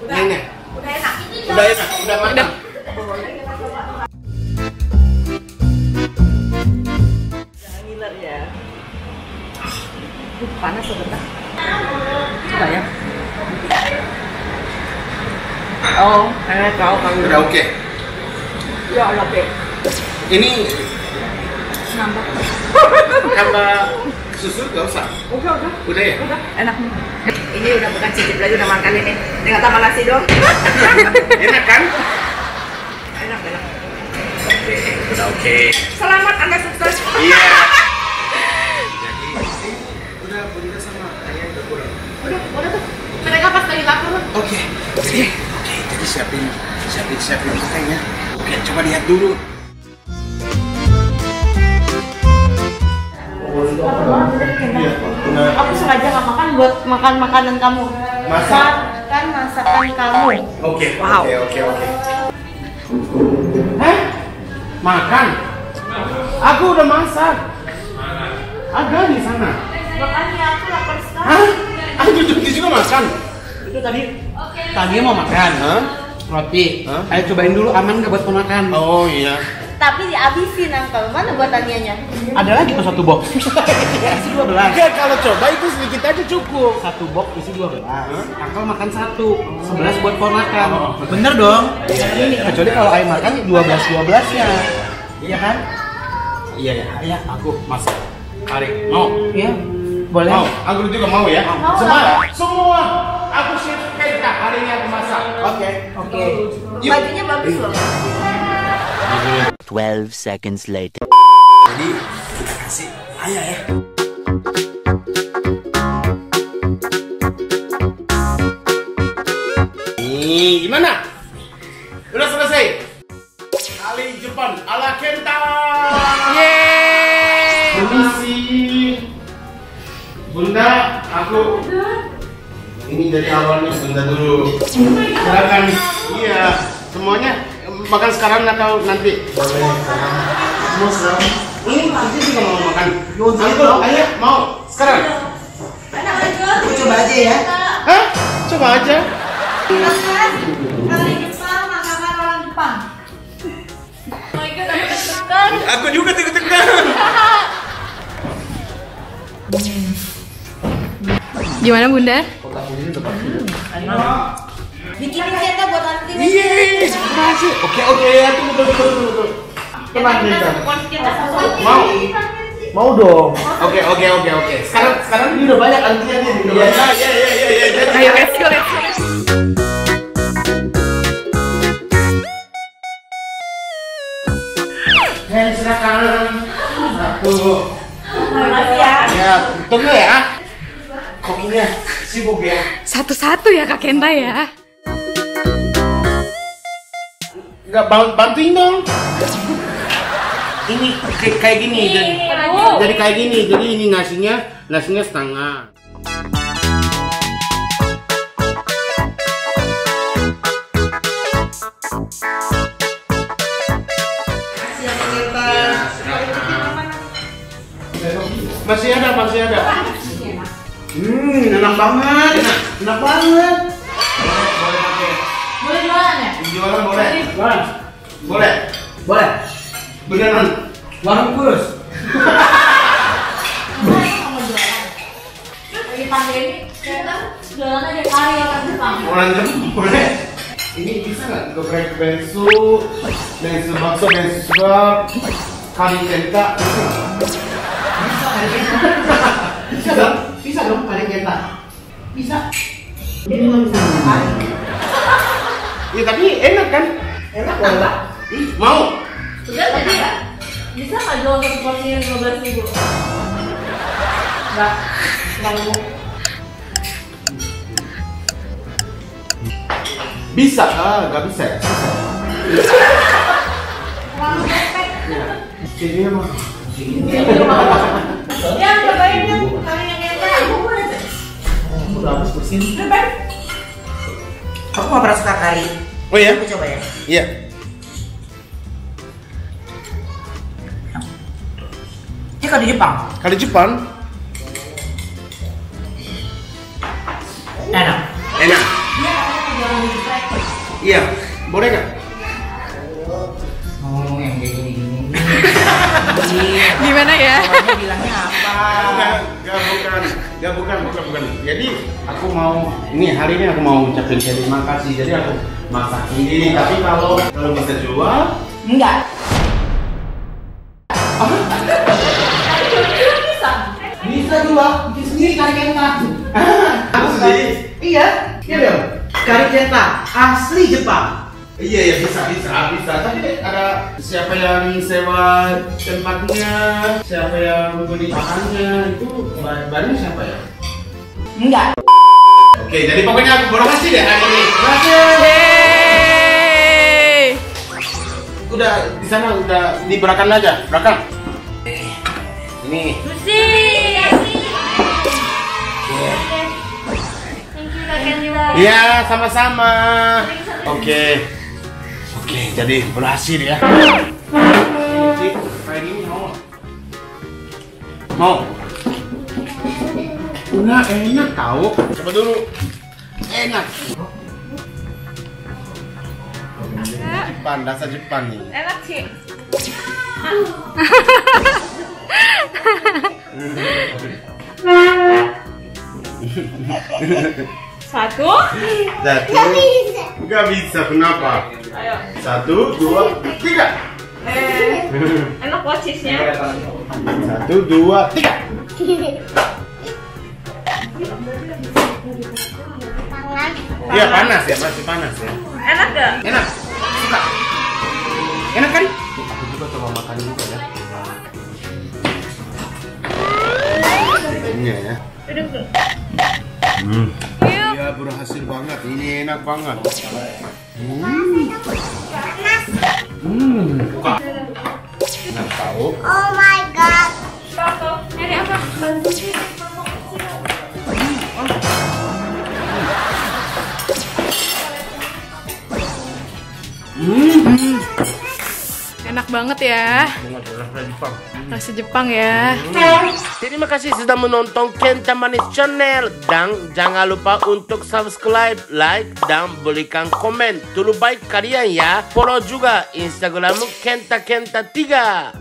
Udah enak. Udah matang. Jangan ngiler ya. Panas sebentar. Coba ya. Oh, enak kau kan. Udah oke. Ya, oke. Ini Nambah. susu gak usah. Udah. Udah ya? Udah, enak nih. Ini udah bukan cicip lagi, udah makan ini. Tinggal tambah nasi dong. Enak kan? Enak. Oke, udah oke. Selamat Anda sukses. Iya. Jadi udah bunda sama ayah udah pulang. Udah tuh. Mereka pas lagi lapar. Oke. Jadi siapin pakainya. Oke, coba lihat dulu. Aku sengaja nggak makan buat makan makanan kamu. Masakan kamu. Oke. Wow. Oke. Hah? Makan? Aku udah masak. Ada di sana. Makanya aku lapar sekali. Hah? Aku juga makan. Itu tadi mau makan, roti. Ayo cobain dulu, aman nggak buat pemakan? Oh iya. Tapi dihabisin, Uncle. Mana buatannya? Ada lagi tuh satu box. Isi 12. Enggak, kalau coba itu sedikit aja cukup. Satu box isi 12. Akal makan satu, 11 buat ponakan. Bener dong? Kecuali kalau ayah makan 12 ya. Iya kan? Iya. Ayah, aku Masak. Tarik. Mau? Iya. Boleh. Mau? Aku juga mau ya. Mau. Semua. Aku chef Kenta. Hari ini aku masak. Oke. Bajunya bagus loh. 12 seconds later. Jadi kita kasih ayah ya. Nih, gimana? Udah selesai. Kali Jepang ala Kenta. Yeay. Permisi. Bunda, aku ini dari awalnya Bunda dulu. Silakan. Iya, semuanya makan sekarang atau nanti? Boleh. Mau sekarang? Ini nanti juga mau makan. Uncle, ayo mau sekarang? Coba aja ya. Hah? Coba aja. Kali Jepang makan orang Jepang. Oh my god, aku deg-degan. Aku juga deg-degan. Gimana Bunda? Bikinin kita buat nanti. Iya, makasih. Oke, ya, tunggu. Tenang, Kenta. Mau dong. Oke. Sekarang ini udah banyak antriannya. Iya. Ayo, let's go. Silakan. Satu. Makasih ya. Ya, tunggu ya. Kokinya sibuk ya. Satu-satu ya Kak Kenta ya. Enggak bantuin dong. Ini kayak gini jadi kayak gini. Jadi ini nasinya setengah. Masih ada. Enak banget. Enak banget. Boleh pakai. Boleh jualan ya? Jualan boleh. Boleh. Beneran. Warung kurus. Lagi pandemi, kita jualan aja kari orang Jepang. Orang Jepang boleh. Ini bisa nggak geprek bensu bakso, bensu sebab kari Kenta Bisa dong kali kita. Bisa. ini nggak bisa. Ya tapi enak kan? Enak lah. Mau? Sudah tadi ya? Bisa nggak jual satu porsi 15.000? Nggak mau. Bisa, nggak bisa ya? Sini mah. Ya, cobain yang kari yang enak. Aku boleh deh. Udah habis bersin. Cobain. Aku nggak pernah suka kari. Oh ya? Aku coba ya. Iya. Ini kalau di Jepang. Kali Jepang Enak. enak. Iya, boleh nggak? Oh, yang kayak gini-gini. Gimana ya? Orangnya bilangnya apa? Bukan. Jadi aku mau, hari ini aku mau ucapin terima kasih. Jadi aku masak ini. Tapi kalau bisa jual, Enggak. Bisa jual, bikin sendiri kari kenta. aku sendiri. Iya dong. Kari kenta asli Jepang. Iya bisa. Tapi ada siapa yang sewa tempatnya, siapa yang beli bahannya itu barangnya siapa ya? Enggak. Oke, jadi pokoknya aku baru kasih deh hari ini. Yeay. Udah di sana udah diberakan aja, berakan. Ini. Iya, sama-sama. Oke, jadi berhasil ya. Ini kayak gini mau? Udah enak tahu. Coba dulu. Enak. Jepang, dasar Jepang nih. Enak sih. Satu. Nggak bisa, kenapa? Ayo. 1, 2, 3. Enak kok cheese-nya. 1, 2, 3. Iya panas ya, masih panas ya. Enak gak? Enak, suka. Enak kan? Aku juga coba makan juga ya. Ini ya. Duduk. Iya berhasil banget. Ini enak banget. Enak tahu. Oh my god. Nyari apa? Enak banget ya. Rasa Jepang ya. Terima kasih sudah menonton Kenta Manis Channel. Dan jangan lupa untuk subscribe, like, dan berikan komen. Terlalu baik kalian ya. Follow juga Instagram Kenta 3.